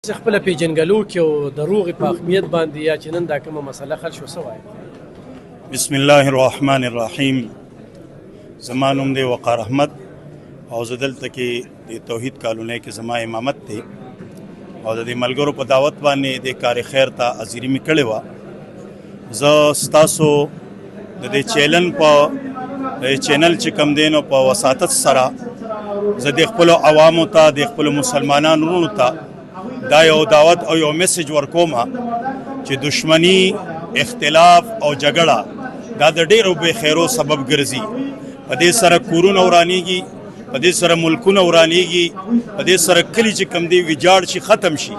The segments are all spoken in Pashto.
خپل پیژنګلو کې او د روغې په اهمیت باندې یا چې نن دا کومه مسله حل شو څه وایي؟ بسم الله الرحمن الرحیم. زما نوم دی وقار احمد او زه دلته کې د توحید کالونۍ کې زما امامت دی او د دې ملګرو په دعوت باندې د کار خیر ته حاضري مې کړې وه. زه ستاسو د دې چینل چې کوم دی نو په وساطت سره زه د خپلو عوامو ته د خپلو مسلمانانو وروڼو ته دا یو دعوت او یو میسج ورکوم چې دشمنی، اختلاف او جګړه دا د ډېرو بې خیرو سبب ګرځي. په دې سره کورونه ورانیږي، په دې سره ملکونه ورانیږي، په دې سره کلی چې کم دی ویجاړ شي، ختم شي.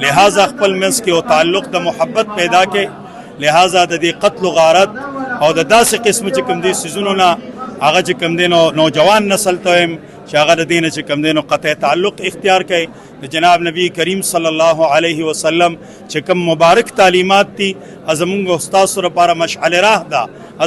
لہذا خپل منځ کې او تعلق د محبت پیدا کې، لہذا د دې قتل و غارت او د داسې قسم چې کم دی سیزونو نه هغه چې کم دی نو نوجوان نسل ته وایم چې هغه د دې نه چې کم دی نو قطع تعلق اختیار کوي. د جناب نبی کریم صلی الله علیه وسلم چې کوم مبارک تعلیمات دي زموږ استاد لپاره مشعل راه ده،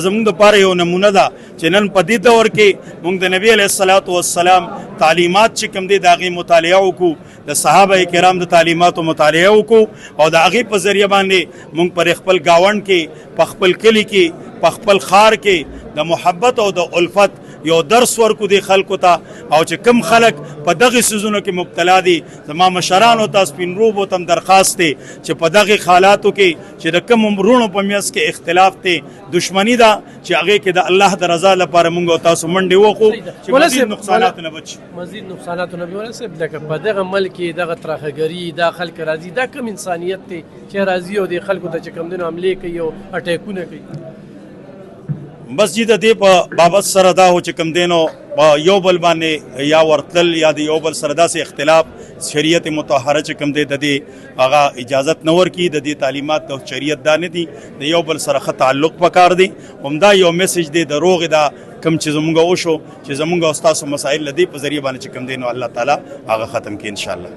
زموږ لپاره یو نمونه ده چې نن په دې دور کې موږ د نبی علیه الصلاۃ والسلام تعلیمات چې کوم دي د هغې مطالعه وکړو، د صحابه کرام د تعلیماتو مطالعه وکړو او د هغې په ذریعه باندې موږ پر خپل ګاونډ کې، په خپل کلي کې، په خپل ښار کې د محبت او د الفت یو درس ورکو دی خلکو ته. او چې کم خلک په دغه سيزونو کې مبتلا دي، زما مشرانو ته سپین روبو ته درخواست دی چې په دغه حالاتو کې چې د کم عمرونو په میاس کې اختلاف دی، دشمنی ده، چې هغه کې د الله د رضا لپاره موږ او تاسو منډې وکړو چې مزید نقصانات نه بچي. مزید نقصانات نه وي ولې لکه په دغه ملک کې دغه ترخګری دا خلک راځي، دا کم انسانیت دی چې راځي او د خلکو ته چې کم دنو حمله کوي او اٹیکونه کوي. بس جی د دې په بابت سره دا هو چې کم دینو یو بل باندې یا ورتل یا د یو بل سره داسې اختلاف شریعت مطهره چې کم دی د دې هغه اجازت نه ورکي. د دې تعلیمات د شریعت دا نه دي، د یو بل سره ښه تعلق پکار دی. همدا یو میسج دی د روغې دا کم چې زمونږ وشو چې زمونږ او ستاسو مسایل له دې په ذریعه باندې چې کم دی نو الله تعالی هغه ختم کړي انشاءالله.